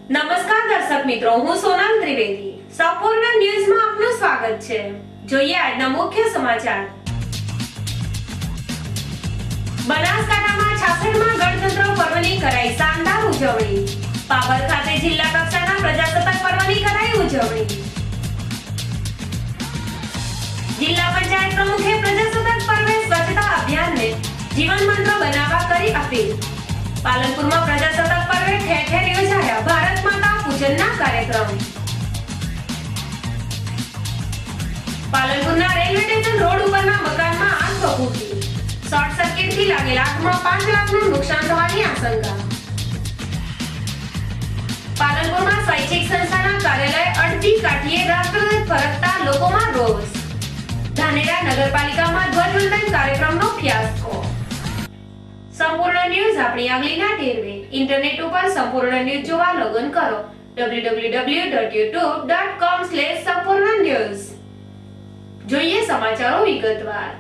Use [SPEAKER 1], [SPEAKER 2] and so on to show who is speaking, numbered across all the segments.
[SPEAKER 1] નમસ્કાર દર્શક મિત્રો, હું સોનલ ત્રિવેદી. સંપૂર્ણ ન્યૂઝમાં આપનું સ્વાગત છે. જોઈએ આજના મુખ્ય સમાચાર. બનાસકાંઠામાં 66માં ગણતંત્ર પર્વની કરાઈ શાનદાર ઉજવણી. પાવર ખાતે જિલ્લા કક્ષાના પ્રજાસત્તાક પર્વની કરાઈ ઉજવણી. જિલ્લા પંચાયત પ્રમુખે પ્રજાસત્તાક પર્વે સ્વચ્છતા અભિયાનને જીવન મંત્ર બનાવવા કરી અપીલ. પાલનપુરમાં પ્રજાસત્તાક પર્વે ઠેર ઠેર યોજાયા ભારત માતા પૂજનના કાર્યક્રમ. પાલનપુરના રેલવે સ્ટેશન રોડ ઉપરના મકાનમાં આગ ભભૂકી. શોર્ટ સર્કિટથી લાગેલ આગમાં 5 લાખનું નુકસાન થવાની આશંકા. પાલનપુરમાં સ્વૈચ્છિક સંસ્થાના કાર્યાલય અડધી કાઠીએ રાષ્ટ્રધ્વજ ફરકતા લોકોમાં રોષ. ધાનેરા નગરપાલિકામાં ધ્વજવંદન કાર્યક્રમનો ફિયાસ્કો. સંપૂર્ણ ન્યૂઝ આપણી આગળના ટેરવે. ઇન્ટરનેટ ઉપર સંપૂર્ણ ન્યૂઝ જોવા લોગિન કરો www.youtube.com/sampoornanews. જોઈએ સમાચારો વિગતવાર.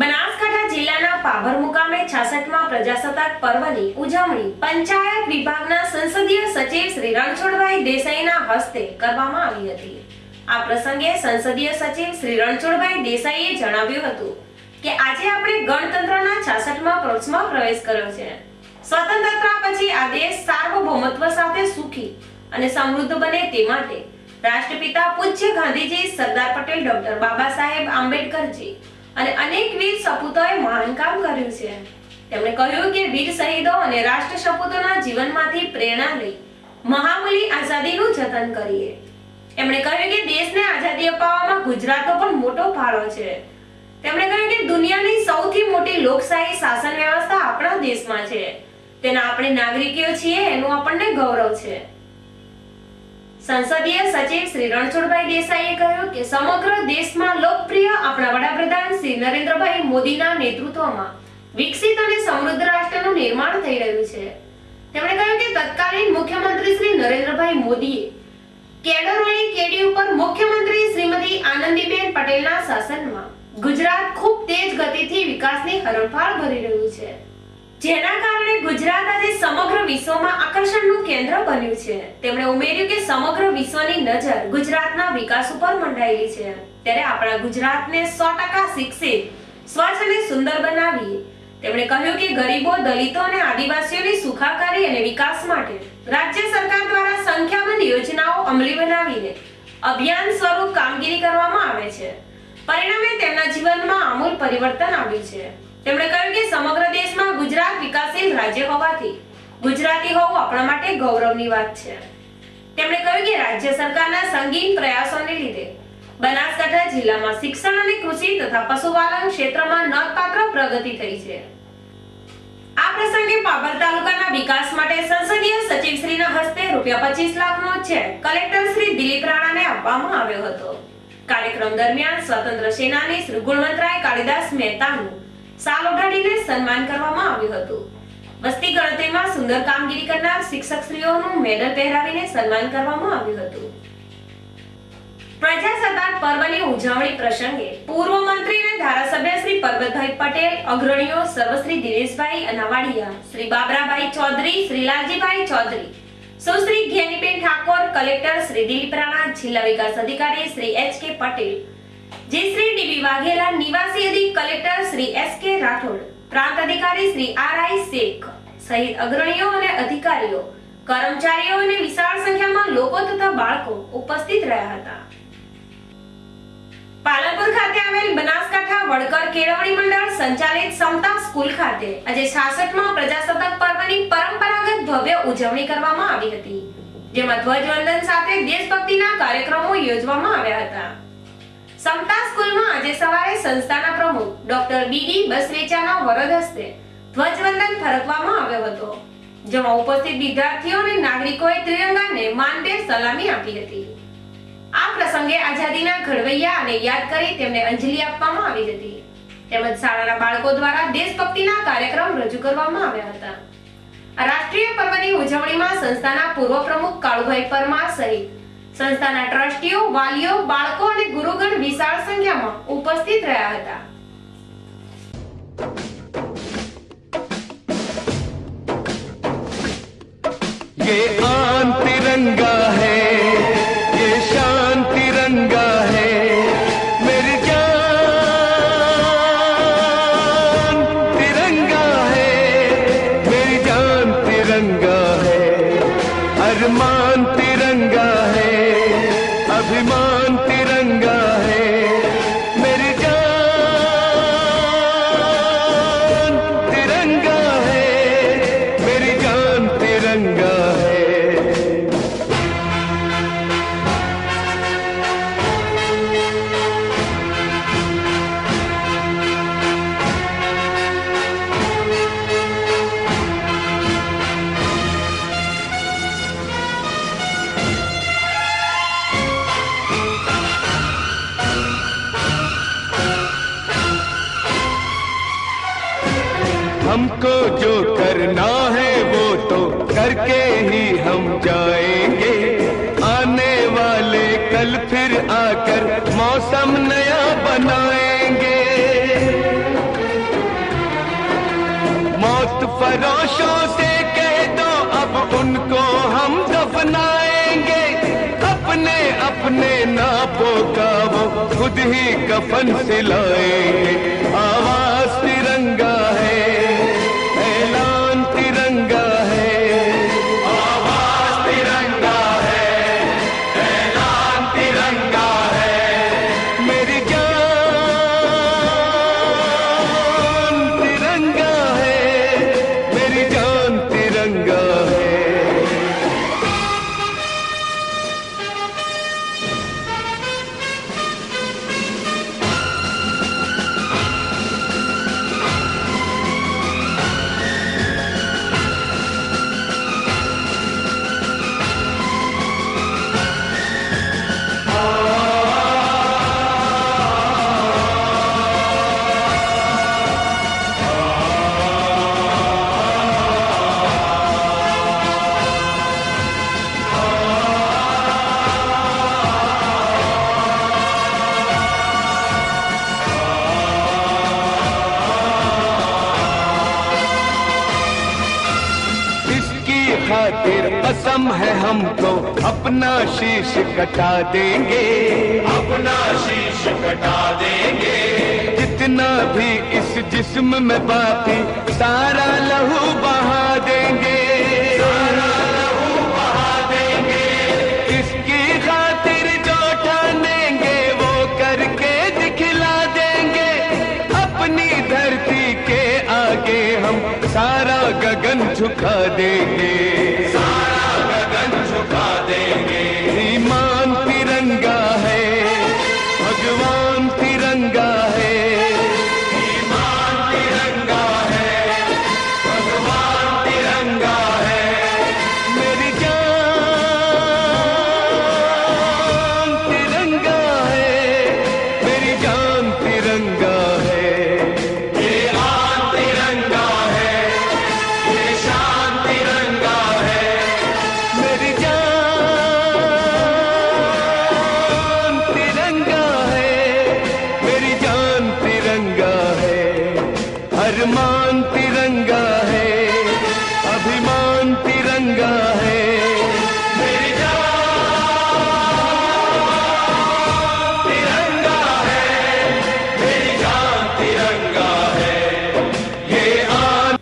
[SPEAKER 1] બનાસકાંઠા જિલ્લાના પાભર મુકામે 66માં પ્રજાસત્તાક પર્વની ઉજવણી પંચાયત વિભાગના સંસદીય સચિવ શ્રી રણછોડભાઈ દેસાઈના હસ્તે કરવામાં આવી હતી. આ પ્રસંગે સંસદીય સચિવ શ્રી રણછોડભાઈ દેસાઈએ જણાવ્યું હતું કે આજે આપણે ગણતંત્રના 66મા વર્ષમાં પ્રવેશ કર્યો છે. સ્વતંત્રતા પછી આ દેશ સાર્વભૌમત્વ સાથે સુખી અને સમૃદ્ધ બને તે માટે રાષ્ટ્રપિતા પૂજ્ય ગાંધીજી, સરદાર પટેલ, ડોક્ટર બાબા સાહેબ આંબેડકરજી અને અનેક વીર સપૂતોએ મહાન કામ કર્યું છે. તેમણે કહ્યું કે વીર શહીદો અને રાષ્ટ્ર સપૂતોના જીવનમાંથી પ્રેરણા લઈ મહામૂલી આઝાદીનું જતન કરીએ. એમણે કહ્યું કે દેશને આઝાદી અપાવવામાં ગુજરાતનો પણ મોટો ફાળો છે. તેમણે કહ્યું કે દુનિયાની સૌથી મોટી લોકશાહી શાસન વ્યવસ્થા આપણા દેશમાં છે. તેના આપણે નાગરિકો છીએ એનું આપણને ગૌરવ છે. સંસદીય સચિવ શ્રી રણછોડભાઈ દેસાઈએ કહ્યું કે સમગ્ર દેશમાં લોકપ્રિય આપણા વડાપ્રધાન શ્રી નરેન્દ્રભાઈ મોદીના નેતૃત્વમાં વિકસિત અને સમૃદ્ધ રાષ્ટ્રનું નિર્માણ થઈ રહ્યું છે. તેમણે કહ્યું કે તત્કાલીન મુખ્યમંત્રી શ્રી નરેન્દ્રભાઈ મોદીએ કેડરોની કેડી ઉપર મુખ્યમંત્રી શ્રીમતી આનંદીબેન પટેલના શાસનમાં ગુજરાત ખૂબ તેજ ગતિથી વિકાસની હરણફાળ ભરી રહ્યું છે, જેના કારણે ગુજરાત આજે સમગ્ર વિશ્વમાં આકર્ષણનું કેન્દ્ર બન્યું છે. તેમણે ઉમેર્યું કે સમગ્ર વિશ્વની નજર ગુજરાતના વિકાસ ઉપર મંડાયેલી છે, ત્યારે આપણા ગુજરાતને 100% શિક્ષિત, સ્વચ્છ અને સુંદર બનાવીએ. તેમણે કહ્યું કે ગરીબો, દલિતો અને આદિવાસીઓની સુખાકારી અને વિકાસ માટે રાજ્ય સરકાર દ્વારા સંખ્યાબંધ યોજનાઓ અમલી બનાવીને અભિયાન સ્વરૂપ કામગીરી કરવામાં આવે છે. પરિણામે તેમના જીવનમાં આમૂલ પરિવર્તન આવ્યું છે. તેમણે કહ્યું કે સમગ્ર દેશમાં ગુજરાત વિકાસશીલ રાજ્ય હોવાથી ગુજરાતી હોવું આપણા માટે ગૌરવની વાત છે. તેમણે કહ્યું કે રાજ્ય સરકારના સંગીન પ્રયાસોને લીધે બનાસકાંઠા જિલ્લામાં શિક્ષણ અને કૃષિ તથા પશુપાલન ક્ષેત્રમાં નોંધપાત્ર પ્રગતિ થઈ છે. આ પ્રસંગે પાભર તાલુકાના વિકાસ માટે સંસદીય સચિવશ્રીના હસ્તે ₹25 લાખનો ચેક કલેક્ટર શ્રી દિલીપ રાણાને આપવામાં આવ્યો હતો. કાર્યક્રમ દરમિયાન સ્વતંત્ર સેનાની શ્રી ગુણવંતરાય કાળીદાસ મહેતાનું શાલ ઓઢાડીને સન્માન કરવામાં આવ્યું હતું. વસ્તી ગણતરીમાં સુંદર કામગીરી કરનાર શિક્ષકશ્રીઓનું મેડલ પહેરાવીને સન્માન કરવામાં આવ્યું હતું. પ્રજાસત્તાક પર્વની ઉજવણી પ્રસંગે પૂર્વ મંત્રી અને ધારાસભ્ય શ્રી પરબતભાઈ પટેલ, અગ્રણીઓ સર્વશ્રી દિનેશભાઈ અનાવાડિયા, શ્રી બાબરાભાઈ ચૌધરી, શ્રી લાલજીભાઈ ચૌધરી, સુશ્રી જ્ઞાનીબેન ઠાકોર, કલેક્ટર શ્રી દિલીપ રાણા, જિલ્લા વિકાસ અધિકારી શ્રી એચ.કે. પટેલ, જી શ્રી ડી.બી. વાઘેલા, નિવાસી અધિક કલેક્ટર શ્રી એસ.કે. રાઠોડ, પ્રાંત અધિકારી શ્રી આર.આઈ. શેખ સહિત અગ્રણીઓ અને અધિકારીઓ, કર્મચારીઓ અને વિશાળ સંખ્યામાં લોકો તથા બાળકો ઉપસ્થિત રહ્યા હતા. પાલનપુર ખાતે આવેલ બનાસકાંઠા વડકર કેળવણી મંડળ સંચાલિત સમતા સ્કૂલ ખાતે આજે 66માં પ્રજાસત્તાક પર્વની પરંપરાગત ભવ્ય ઉજવણી કરવામાં આવી હતી, જેમાં ધ્વજવંદન સાથે દેશભક્તિના કાર્યક્રમો યોજવામાં આવ્યા હતા. સમતા સ્કૂલમાં આજે સવારે સંસ્થાના પ્રમુખ ડોક્ટર બી.ડી. બસવેચાના વરદ હસ્તે ધ્વજવંદન ફરકવામાં આવ્યો હતો, જેમાં ઉપસ્થિત વિદ્યાર્થીઓ અને નાગરિકોએ ત્રિરંગાને માનભેર સલામી આપી હતી. આ પ્રસંગે આઝાદીના ઘડવૈયાને યાદ કરી તેમને અંજલિ આપવામાં આવી હતી, તેમજ શાળાના બાળકો દ્વારા દેશભક્તિના કાર્યક્રમ રજૂ કરવામાં આવ્યા હતા. આ રાષ્ટ્રીય પર્વની ઉજવણીમાં સંસ્થાના પૂર્વ પ્રમુખ કાળુભાઈ પરમાર સહિત સંસ્થાના ટ્રસ્ટીઓ, વાલીઓ, બાળકો અને ગુરુગણ વિશાળ સંખ્યામાં ઉપસ્થિત રહ્યા હતા.
[SPEAKER 2] ये आन तिरंगा है, ये शान तिरंगा है, मेरी जान तिरंगा है, मेरी जान तिरंगा है, अरमान तिरंगा है, अभिमान तिरंगा है, मेरी जान तिरंगा है, मेरी जान तिरंगा है। हमको जो करना है वो तो करके ही हम जाएंगे, आने वाले कल फिर आकर मौसम नया बनाएंगे। मौत फरोशों से कह दो अब उनको हम दफनाएंगे, अपने अपने नापों का वो खुद ही कफन सिलाएंगे। आवाज तिरंगा है, ऐलान तिरंगा है, आवाज तिरंगा है, ऐलान तिरंगा है, मेरी जान तिरंगा है, मेरी जान तिरंगा है। खातिर कसम है हमको अपना शीश कटा देंगे, अपना शीश कटा देंगे, जितना भी इस जिस्म में बाकी सारा लहू बहा देंगे, सारा लहू बहा देंगे। इसकी खातिर जो ठानेंगे वो करके दिखला देंगे, अपनी धरती के आगे हम सारा गगन झुका देंगे, सारा गगन झुका देंगे। ईमान तिरंगा है, भगवान तिरंगा है, ईमान तिरंगा है, भगवान तिरंगा है, मेरी जान तिरंगा है, मेरी जान तिरंगा है। ये आन तिरंगा है, ये शान तिरंगा है, मेरी जान तिरंगा है, मेरी जान तिरंगा है, अरमान तिरंगा है, अभिमान तिरंगा है, मेरी जान तिरंगा है, मेरी जान तिरंगा है। ये आन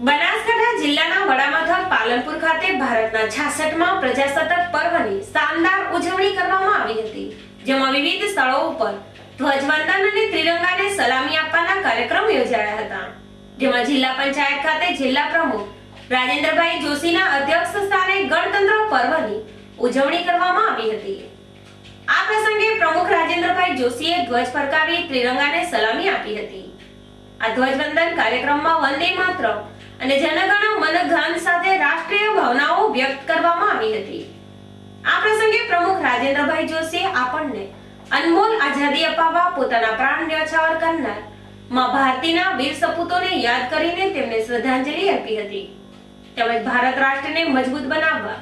[SPEAKER 1] બનાસકાંઠા જિલ્લાના વડામથક પાલનપુર ખાતે ભારતના 66મા પ્રજાસત્તાક પર્વની શાનદાર ઉજવણી કરવામાં આવી હતી, જેમાં વિવિધ સ્થળો ઉપર ધ્વજવંદન અને ત્રિરંગાને સલામી આપવાના કાર્યક્રમ યોજાયા હતા, જેમાં જિલ્લા પંચાયત ખાતે જિલ્લા પ્રમુખ રાજેન્દ્રભાઈ જોશીના અધ્યક્ષ સ્થાને ગણતંત્ર પર્વની ઉજવણી કરવામાં આવી હતી। આ પ્રસંગે પ્રમુખ રાજેન્દ્રભાઈ જોશીએ ધ્વજ ફરકાવી ત્રિરંગાને સલામી આપી હતી। આ ધ્વજવંદન કાર્યક્રમમાં વંદે માતરમ અને જનગણ મન ગાન સાથે રાષ્ટ્રીય ભાવનાઓ વ્યક્ત કરવામાં આવી હતી। આ પ્રસંગે પ્રમુખ રાજેન્દ્રભાઈ જોશીએ આપણને અનમોલ આઝાદી અપાવવા પોતાના પ્રાણ ન્યોછાવર કરનાર માં ભારતીના વીર સપૂતોને યાદ કરીને તેમને શ્રદ્ધાંજલિ આપી હતી। તેમજ ભારત રાષ્ટ્રને મજબૂત બનાવવા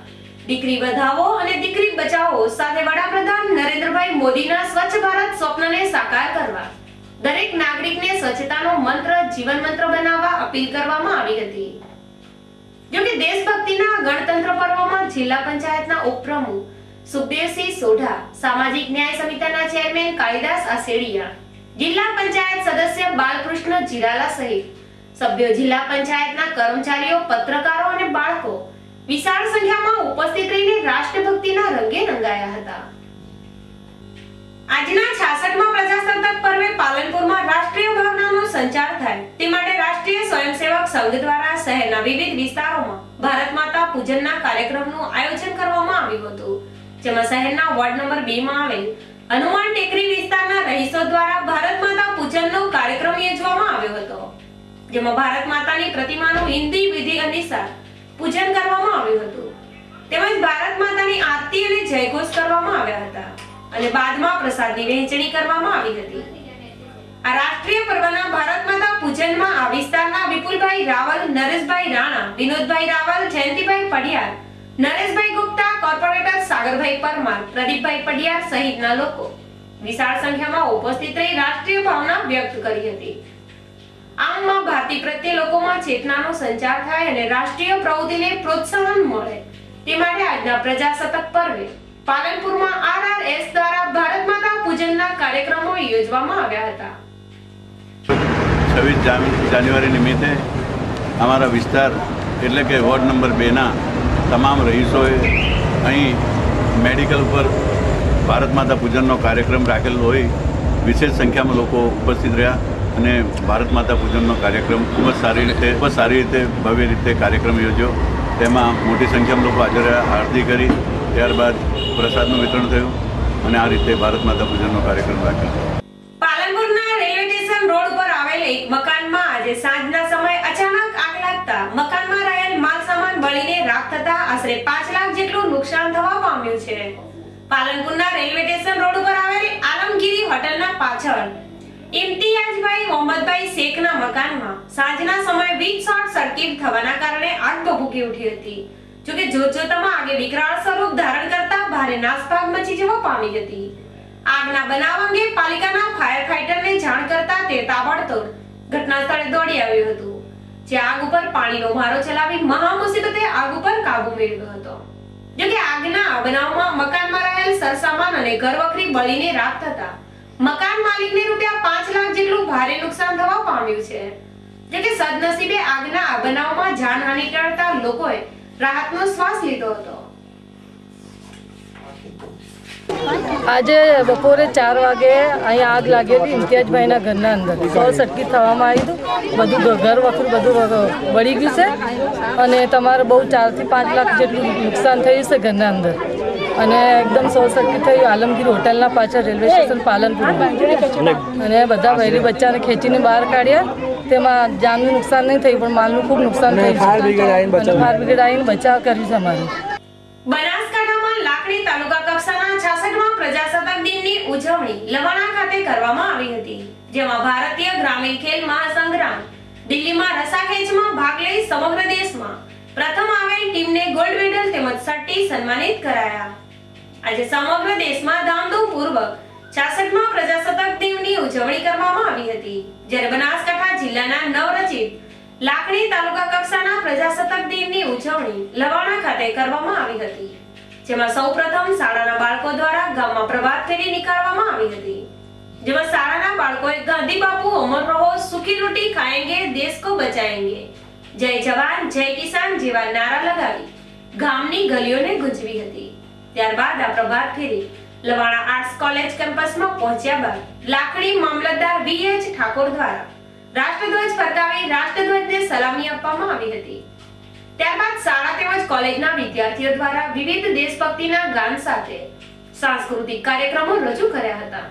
[SPEAKER 1] દીકરી બચાવો અને દીકરી બચાવો સાથે વડાપ્રધાન નરેન્દ્રભાઈ મોદીના સ્વચ્છ ભારત સ્વપ્નને સાકાર કરવા દરેક નાગરિકને સ્વચ્છતાનો મંત્ર જીવન મંત્ર બનાવવા અપીલ કરવામાં આવી હતી। જો કે દેશભક્તિના ગણતંત્ર પર્વમાં જિલ્લા પંચાયતના ઉપપ્રમુખ સુખદેવસિંહ સોઢા, સામાજિક ન્યાય સમિતિના ચેરમેન કાળીદાસ આસેડિયા, જિલ્લા પંચાયત સદસ્ય બાલકૃષ્ણ જીરાલા સહિત સભ્યો, જિલ્લા પંચાયતના કર્મચારીઓ, પત્રકારો અને બાળકો વિશાળ સંખ્યામાં ઉપસ્થિત રહીને રાષ્ટ્રભક્તિના રંગે રંગાયા હતા. આજના 66મા પ્રજાસત્તાક પર્વે પાલનપુરમાં રાષ્ટ્રીય ભાવનાનો સંચાર થાય તે માટે રાષ્ટ્રીય સ્વયંસેવક સંઘ દ્વારા શહેરના વિવિધ વિસ્તારોમાં ભારત માતા પૂજનના કાર્યક્રમનું આયોજન કરવામાં આવ્યું હતું. જેમાં શહેરના વોર્ડ નંબર 2 માં આવેલ હનુમાન ટેકરી વિસ્તારના રહીશો દ્વારા ભારત માતા પૂજનનો કાર્યક્રમ યોજવામાં આવ્યો હતો. જેમાં ભારત માતાની પ્રતિમાનું હિન્દી વિધિ અનુસાર પૂજન કરવામાં આવ્યું હતું. તેમજ ભારત માતાની આરતી અને જયઘોષ કરવામાં આવ્યા હતા અને બાદમાં પ્રસાદની વહેંચણી કરવામાં આવી હતી. આ રાષ્ટ્રીય પર્વના ભારત માતા પૂજનમાં આ વિસ્તારના વિપુલભાઈ રાવલ, નરેશભાઈ રાણા, વિનોદભાઈ રાવલ, જયંતિભાઈ પડિયાર, નરેશભાઈ ગુપ્તા, કોર્પોરેટર સાગરભાઈ પરમાર, પ્રદીપભાઈ પડિયાર સહિતના લોકો વિશાળ સંખ્યામાં ઉપસ્થિત રહી રાષ્ટ્રીય ભાવના વ્યક્ત કરી હતી. આમ માં ભારતી પ્રત્યે લોકોમાં ચેતનાનો સંચાર થાય અને રાષ્ટ્રીય પ્રવૃત્તિને પ્રોત્સાહન મળે તે માટે આજના પ્રજાસત્તાક પર્વે પાલનપુરમાં RRS દ્વારા ભારત માતા પૂજનના કાર્યક્રમો યોજવામાં આવ્યા હતા.
[SPEAKER 3] 26 જાન્યુઆરી નિમિત્તે અમારા વિસ્તાર એટલે કે વોર્ડ નંબર 2 ના તમામ રહીશોએ અહીં મેડિકલ પર ભારત માતા પૂજનનો કાર્યક્રમ રાખેલો હોય વિશેષ સંખ્યામાં લોકો ઉપસ્થિત રહ્યા અને ભારત માતા પૂજનનો કાર્યક્રમ ખૂબ જ સારી રીતે ભવ્ય રીતે કાર્યક્રમ યોજ્યો. તેમાં મોટી સંખ્યામાં લોકો હાજર રહ્યા, આરતી કરી, ત્યારબાદ પ્રસાદનું વિતરણ થયું અને આ રીતે ભારત માતા પૂજનનો કાર્યક્રમ રાખ્યો.
[SPEAKER 1] પાલનપુરના રેલવે સ્ટેશન રોડ પર આવેલ એક મકાનમાં આજે સાંજના સમયે અચાનક આગ લાગતા મકાનમાં રહેલ માલ સામાન બળીને રાખ થતા આશરે 5 લાખ જેટલું નુકસાન થવા પામ્યું છે. પાલનપુરના રેલવે સ્ટેશન રોડ પર આવેલ આલમગીરી હોટલના પાછળ ઇમ્તિયાઝભાઈ મોહમ્મદભાઈ શેખના મકાનમાં સાંજના સમયે વીજ શોર્ટ સર્કિટ થવાના કારણે આગ ભભૂકી ઉઠી હતી. જોકે જોતજોતામાં આગે વિકરાળ સ્વરૂપ ધારણ કરતા ભારે નાસભાગ મચી જવા પામી હતી. આગના બનાવ અંગે પાલિકાના ફાયર ફાઈટરને જાણ કરતા તે તાબડતોડ ઘટના સ્થળે દોડી આવ્યું હતું, જે આગ ઉપર પાણીનો મારો ચલાવી મહા મુસીબતે આગ ઉપર કાબુ મેળવ્યો હતો. જોકે આગના બનાવમાં મકાનમાં રહેલ સરસામાન અને ઘરવખરી બળીને રાખ થતા મકાન માલિકને ₹5 લાખ જેટલું ભારે નુકસાન થવા પામ્યું છે. જોકે સદનસીબે આગના આ બનાવમાં જાનહાનિ ટળતા લોકોએ રાહતનો શ્વાસ લીધો હતો.
[SPEAKER 4] આજે બપોરે 4 વાગે અહીંયા આગ લાગેલી ઇમ્તિયાઝભાઈના ઘરના અંદર. શોર્ટ સર્કિટ થવામાં આવ્યું હતું, બધું ઘર વખરું બધું બળી ગયું છે અને તમારે બહુ 4 થી 5 લાખ જેટલું નુકસાન થયું છે ઘરના અંદર. અને એકદમ શોર્ટ સર્કિટ થયું આલમગીર હોટલના પાછળ રેલવે સ્ટેશન પાલનપુરમાં. અને બધા વહેલી બચ્ચાને ખેંચીને બહાર કાઢ્યા. તેમાં જાનનું નુકસાન નહીં થયું પણ માલનું ખૂબ નુકસાન થયું. ફાયર બ્રિગેડ આવીને બચાવ કર્યું છે અમારું.
[SPEAKER 1] બનાસકાંઠામાં લાખણી તાલુકા કક્ષાના 66મા પ્રજાસત્તાક દિનની ઉજવણી લવાણા ખાતે કરવામાં આવી હતી. જેમાં ભારતીય ગ્રામીણ ખેલ મહાસંગ્રામ દિલ્હીમાં રસાખેંચમાં ભાગ લઈ સમગ્ર દેશમાં પ્રથમ આવેલ ટીમને ગોલ્ડ મેડલ તેમજ સટ્ટી સન્માનિત કરાયા. આજે સમગ્ર દેશમાં ધામધૂમપૂર્વક 66મા પ્રજાસત્તાક દિનની ઉજવણી કરવામાં આવી હતી. જ્યારે બનાસકાંઠા જિલ્લાના નવરચિત લાખણી તાલુકા કક્ષાના પ્રજાસત્તાક દિનની ઉજવણી લવાણા ખાતે કરવામાં આવી હતી. જેમાં સૌપ્રથમ શાળાના બાળકો દ્વારા ગામમાં પ્રભાત ફેરી નીકાળવામાં આવી હતી. જેમાં શાળાના બાળકોએ ગાંધી બાપુ અમર રહો, સુખી રોટી ખાएंगे, देश को बचाएंगे, જય જવાન જય કિસાન જેવા નારા લગાવી ગામની ગલીઓને ગુંજવી હતી. ત્યારબાદ આ પ્રભાત ફેરી લવાણા આર્ટ્સ કોલેજ કેમ્પસમાં પહોંચ્યા બાદ લાખણી મામલતદાર VH ઠાકોર દ્વારા રાષ્ટ્રધ્વજ ફરકાવી રાષ્ટ્રધ્વજને સલામી આપવામાં આવી હતી. ત્યારબાદ શાળા તેમજ કોલેજના વિદ્યાર્થીઓ દ્વારા વિવિધ દેશભક્તિના ગાન સાથે સાંસ્કૃતિક કાર્યક્રમો રજૂ કર્યા હતા.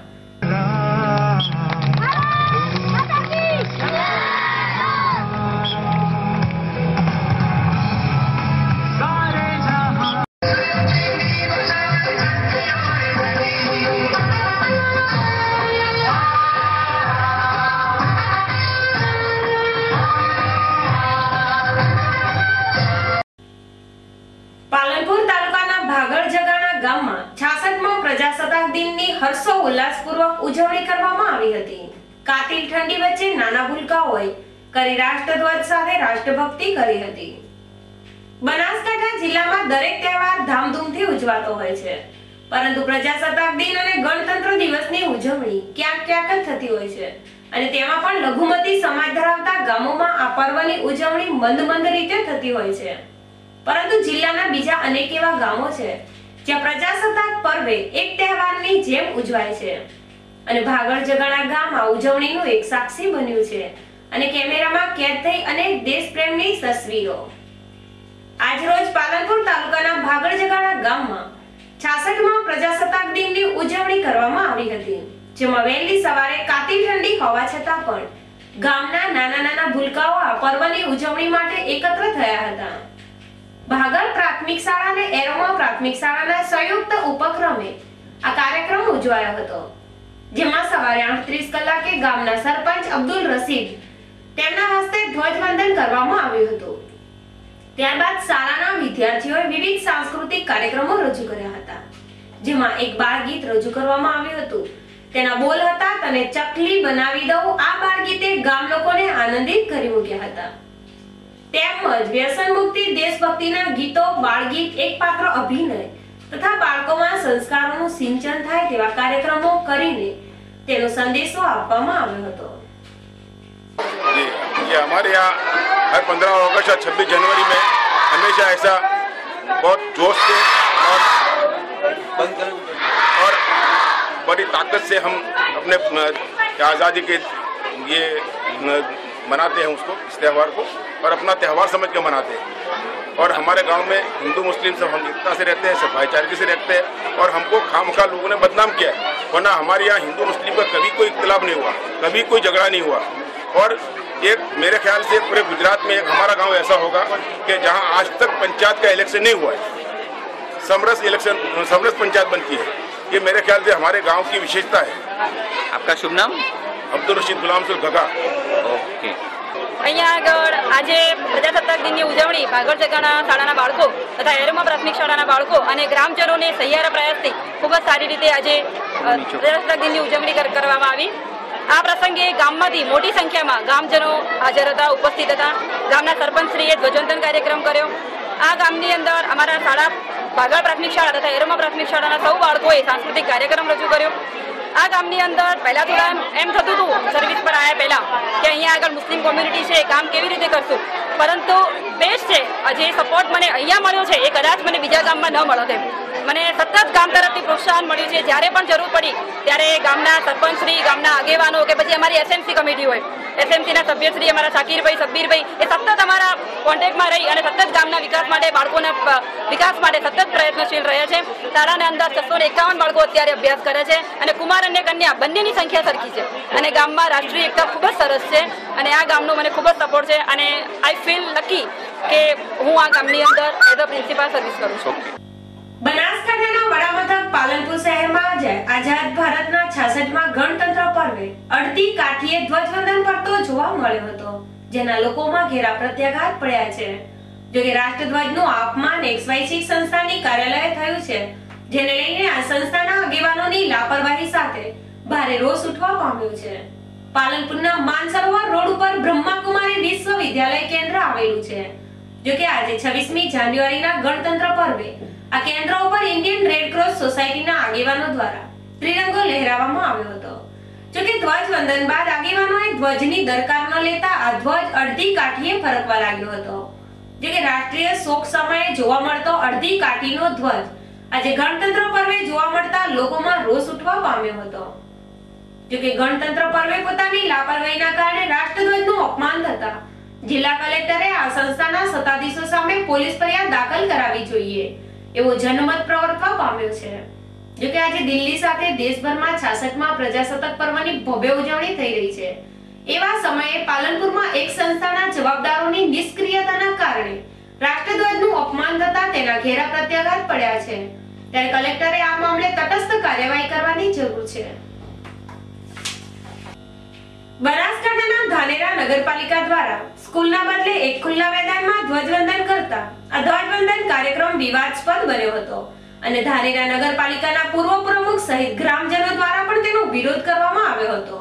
[SPEAKER 1] પાલનપુર તાલુકાના ભાગળ જગાણા ગામમાં 66મા પ્રજાસત્તાક દિનની હર્ષો ઉલ્લાસપૂર્વક ઉજવણી કરવામાં આવી હતી. કાતિલ ઠંડી વચ્ચે નાના ભૂલકાઓએ કરી રાષ્ટ્રધ્વજ સાથે રાષ્ટ્રભક્તિ કરી હતી. બનાસકાંઠા જિલ્લામાં દરેક તહેવાર ધામધૂમથી ઉજવાતો હોય છે, પરંતુ પ્રજાસત્તાક દિન અને ગણતંત્ર દિવસની ઉજવણી ક્યાંક ક્યાંક જ થતી હોય છે અને તેમાં પણ લઘુમતી સમાજ ધરાવતા ગામોમાં આ પર્વની ઉજવણી મંદ રીતે થતી હોય છે. પરંતુ જિલ્લાના બીજા અનેક એવા ગામો છે જ્યાં પ્રજાસત્તાક પર્વે એક તહેવારની જેમ ઉજવાય છે અને ભાગળ જગાણા ગામ આ ઉજવણીનું એક સાક્ષી બન્યું છે અને કેમેરામાં કેદ થઈ અનેક દેશપ્રેમની તસવીરો. આજરોજ પાલનપુર તાલુકાના ભાગળ જગાણા ગામમાં 66માં પ્રજાસત્તાક દિનની ઉજવણી કરવામાં આવી હતી, જેમાં વહેલી સવારે કાતિલ ઠંડી હોવા છતાં પણ ગામના નાના ભૂલકાઓ આ પર્વની ઉજવણી માટે એકત્ર થયા હતા. ભાગળ પ્રાથમિક શાળા અને એરોમા પ્રાથમિક શાળાના સંયુક્ત ઉપક્રમે આ કાર્યક્રમ ઉજવાયો હતો, જેમાં સવારે 8:30 કલાકે ગામના સરપંચ અબ્દુલ રશીદ તેમના હસ્તે ધ્વજવંદન કરવામાં આવ્યું હતું. ત્યારબાદ શાળાના વિદ્યાર્થીઓએ વિવિધ સાંસ્કૃતિક કાર્યક્રમો રજૂ કર્યા હતા, જેમાં એક બાળ ગીત રજૂ કરવામાં આવ્યું હતું. તેના બોલ હતા તને ચકલી બનાવી દઉં. આ બાળ ગીતે ગામ લોકોને આનંદિત કરી મૂક્યા હતા. તેમજ વ્યસન મુક્તિ, દેશભક્તિના ગીતો, બાળગીત, એક પાત્ર અભિનય તથા બાળકોમાં સંસ્કારોનું સિંચન થાય તેવા કાર્યક્રમો કરીને તેનો સંદેશો આપવામાં આવ્યો હતો.
[SPEAKER 5] ये हमारे यहाँ हर 15 अगस्त और 26 जनवरी में हमेशा ऐसा बहुत जोश से और बड़ी ताकत से हम अपने आज़ादी के ये मनाते हैं उसको, इस त्यौहार को, और अपना त्यौहार समझ के मनाते हैं. और हमारे गांव में हिंदू मुस्लिम सब हम एकता से रहते हैं, सब भाईचारे से रहते हैं. और हमको खामखा लोगों ने बदनाम किया है, वरना हमारे यहाँ हिंदू मुस्लिम का कभी कोई इख्तिलाफ नहीं हुआ, कभी कोई झगड़ा नहीं हुआ. और एक मेरे ख्याल से पूरे गुजरात में एक हमारा गांव ऐसा होगा कि जहां आज तक पंचायत का इलेक्शन नहीं हुआ है, समरस पंचायत बनती है. ये मेरे ख्याल से हमारे गांव की विशेषता है.
[SPEAKER 6] आपका शुभ नाम?
[SPEAKER 5] अब्दुल रशीद गुलाम सुल गगा.
[SPEAKER 6] ओके.
[SPEAKER 7] અહીંયા આગળ આજે પ્રજાસત્તાક દિનની ઉજવણી ભાગળ જગાણા શાળાના બાળકો તથા એરોમા પ્રાથમિક શાળાના બાળકો અને ગ્રામજનોને સહિયારા પ્રયાસથી ખૂબ જ સારી રીતે આજે પ્રજાસત્તાક દિનની ઉજવણી કરવામાં આવી. આ પ્રસંગે ગામમાંથી મોટી સંખ્યામાં ગામજનો હાજર હતા, ઉપસ્થિત હતા. ગામના સરપંચશ્રીએ ધ્વજવંદન કાર્યક્રમ કર્યો. આ ગામની અંદર અમારા શાળા ભાગળ પ્રાથમિક શાળા તથા એરોમા પ્રાથમિક શાળાના સૌ બાળકોએ સાંસ્કૃતિક કાર્યક્રમ રજૂ કર્યો. આ ગામની અંદર પહેલા થોડા એમ થતું હતું સર્વિસ પર આવ્યા પહેલા કે અહીંયા આગળ મુસ્લિમ કોમ્યુનિટી છે, કામ કેવી રીતે કરશું, પરંતુ બેસ્ટ છે જે સપોર્ટ મને અહીંયા મળ્યો છે એ કદાચ મને બીજા ગામમાં ન મળો તેમ. મને સતત ગામ તરફથી પ્રોત્સાહન મળ્યું છે. જ્યારે પણ જરૂર પડી ત્યારે ગામના સરપંચશ્રી, ગામના આગેવાનો કે પછી અમારી એસએમસી કમિટી હોય, એસએમસીના સભ્યશ્રી અમારા શાકીરભાઈ, સબ્બીરભાઈ એ સતત અમારા કોન્ટેક્ટમાં રહી અને સતત ગામના વિકાસ માટે, બાળકોના વિકાસ માટે સતત પ્રયત્નશીલ રહ્યા છે. શાળાના અંદર 651 બાળકો અત્યારે અભ્યાસ કરે છે અને કુમાર અને કન્યા બંનેની સંખ્યા સરખી છે અને ગામમાં રાષ્ટ્રીય એકતા ખૂબ જ સરસ છે અને આ ગામનો મને ખૂબ જ સપોર્ટ છે અને આઈ ફીલ લકી કે હું આ ગામની અંદર એઝ અ પ્રિન્સિપાલ સર્વિસ કરું છું.
[SPEAKER 1] બનાસકાંઠાના વડામથક પાલનપુર શહેરમાં આજે આઝાદ ભારતના 66માં ગણતંત્ર પર્વે અડધી કાઠીએ ધ્વજવંદન કરતો જોવા મળ્યો હતો, જેના લોકોમાં ઘેરા પ્રત્યાઘાત પડ્યા છે. જોકે રાષ્ટ્રધ્વજનું અપમાન એક સ્વૈચ્છિક સંસ્થાની કાર્યાલયે થયું છે, જેને લઈને આ સંસ્થાના આગેવાનોની લાપરવાહી સાથે ભારે રોષ ઉઠવા પામ્યો છે. પાલનપુરના માનસરોવર રોડ ઉપર બ્રહ્માકુમારી વિશ્વવિદ્યાલય કેન્દ્ર આવેલું છે. જોકે આજે 26મી જાન્યુઆરીના ગણતંત્ર પર્વે આ કેન્દ્ર ઉપર ઇન્ડિયન રેડ ક્રોસ સોસાયટીના આગેવાનો દ્વારા ત્રિરંગો લહેરાવવામાં આવ્યો હતો. જોકે ધ્વજવંદન બાદ આગેવાનોએ ધ્વજની દરકાર ન લેતા આ ધ્વજ અડધી કાઠીએ ફરકવા લાગ્યો હતો. જોકે રાષ્ટ્રીય શોક સમયે જોવા મળતો અડધી કાઠીનો ધ્વજ આજે ગણતંત્ર પર્વે જોવા મળતા લોકોમાં રોષ ઉઠવા પામ્યો હતો. જોકે ગણતંત્ર પર્વે પોતાની લાપરવાહીના કારણે રાષ્ટ્રધ્વજનું અપમાન થતા જિલ્લા કલેક્ટરે આ સંસ્થાના સત્તાધીશો સામે પોલીસ ફરિયાદ દાખલ કરાવવી જોઈએ એવો જનમત પ્રવર્તવા પામ્યો છે. જોકે આજે દિલ્હી સાથે દેશભરમાં 66માં પ્રજાસત્તાક પર્વની ભવ્ય ઉજવણી થઈ રહી છે. એવા સમયે પાલનપુરમાં એક સંસ્થાના જવાબદારોની નિષ્ક્રિયતાના કારણે રાષ્ટ્રધ્વજનું અપમાન થતા તેના ઘેરા પ્રત્યાઘાત પડ્યા છે. ત્યારે કલેક્ટરે આ મામલે તટસ્થ કાર્યવાહી કરવાની જરૂર છે. બનાસકાંઠાના ધાનેરા નગરપાલિકા દ્વારા સ્કૂલના બદલે એક ખુલ્લા મેદાનમાં ધ્વજવંદન કરતા આ ધ્વજવંદન કાર્યક્રમ વિવાદાસ્પદ બન્યો હતો અને ધાનેરા નગરપાલિકાના પૂર્વ પ્રમુખ સહિત ગ્રામજનો દ્વારા પણ તેનો વિરોધ કરવામાં આવ્યો હતો.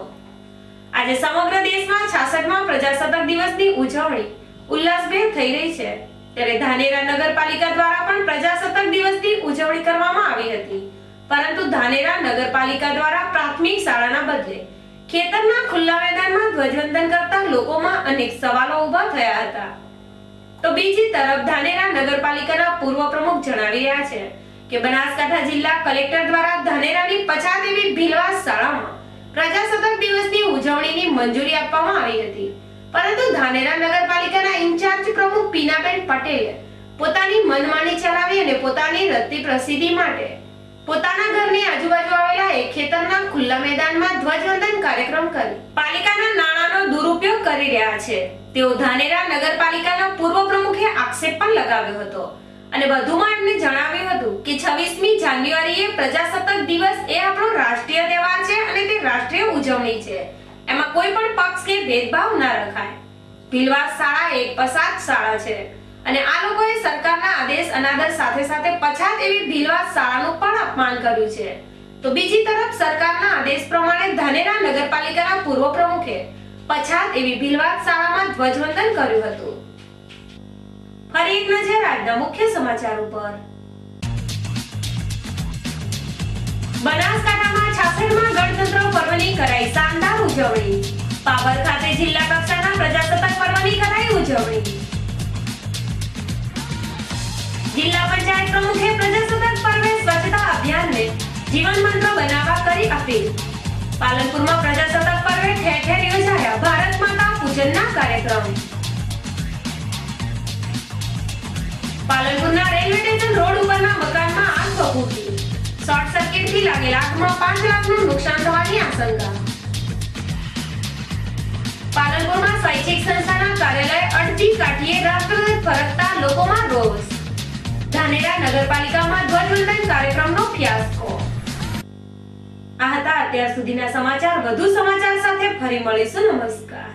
[SPEAKER 1] આજે સમગ્ર દેશમાં 66માં પ્રજાસત્તાક દિવસની ઉજવણી ઉલ્લાસભેર થઈ રહી છે, ત્યારે ધાનેરા નગરપાલિકા દ્વારા પણ પ્રજાસત્તાક દિવસની ઉજવણી કરવામાં આવી હતી, પરંતુ ધાનેરા નગરપાલિકા દ્વારા પ્રાથમિક શાળાના બદલે ખેતરના ખુલ્લા મેદાનમાં ધ્વજવંદન કરતા લોકોમાં અનેક સવાલો ઊભા થયા હતા. તો બીજી તરફ ધાનેરા નગરપાલિકાના પૂર્વ પ્રમુખ જણાવી રહ્યા છે કે બનાસકાંઠા જિલ્લા કલેક્ટર દ્વારા ધાનેરાની 50 એવી ભીલવાસ શાળામાં પ્રજાસત્તાક દિવસની ઉજવણીની મંજૂરી આપવામાં આવી હતી, પરંતુ ધાનેરા નગરપાલિકાના ઇન્ચાર્જ પ્રમુખ પીનાબેન પટેલે પોતાની મનમાની ચલાવી અને પોતાની રત્તી પ્રસિદ્ધિ માટે પોતાના ઘરની આજુબાજુ આવેલા એક ખેતરના ખુલ્લા મેદાનમાં ધ્વજવંદન કાર્યક્રમ કરી પાલિકાના નાણાંનો દુરુપયોગ કરી રહ્યા છે તેઓ ધાનેરા નગરપાલિકાના પૂર્વ પ્રમુખે આક્ષેપ પણ લગાવ્યો હતો અને વધુમાં એમને જણાવ્યું હતું કે 26મી જાન્યુઆરીએ પ્રજાસત્તાક દિવસ એ આપણો રાષ્ટ્રીય તહેવાર છે અને તે રાષ્ટ્રીય ઉજવણી છે, એમાં કોઈ પણ પક્ષ કે ભેદભાવ ન રખાય. ભીલવાસ શાળા એક પછાત શાળા છે અને આ લોકોએ સરકારના આદેશ અનાદર સાથે સાથે 50 એવી ભીલવાસ શાળાનું પણ અપમાન કર્યું છે. તો બીજી તરફ સરકારના આદેશ પ્રમાણે ધાનેરા નગરપાલિકાના પૂર્વ પ્રમુખે 50 એવી ભીલવાસ શાળામાં ધ્વજવંદન કર્યું હતું. ફરી એક નજર આજના મુખ્ય સમાચાર ઉપર. બનાસકાંઠામાં 66માં ગણતંત્ર પર્વની કરાઈ શાનદાર ઉજવણી. પાવર ખાતે જિલ્લા કક્ષાના પ્રજાસત્તાક પર્વની કરાઈ ઉજવણી. જિલ્લા પંચાયત પ્રમુખે પ્રજાસત્તાક પર્વે સ્વચ્છતા અભિયાનને જીવન મંત્ર બનાવવા કરી અપીલ. પાલનપુરમાં પ્રજાસત્તાક પર્વે ઠેર ઠેર યોજાયા ભારત માતા પૂજનના કાર્યક્રમ. પાલનપુરના રેલવે સ્ટેશન રોડ ઉપરના મકાનમાં આગ ભભૂકી. શોર્ટ સર્કિટથી લાગેલ આગમાં 5 લાખનું નુકસાન થવાની આશંકા. પાલનપુરમાં સ્વૈચ્છિક સંસ્થાના કાર્યાલય અડધી કાઠીએ રાષ્ટ્રધ્વજ ફરકતા લોકોમાં રોષ. ધાનેરા નગરપાલિકામાં ધ્વજવંદન કાર્યક્રમનો ફિયાસ્કો. આ હતા અત્યાર સુધીના સમાચાર. વધુ સમાચાર સાથે ફરી મળીશું. નમસ્કાર.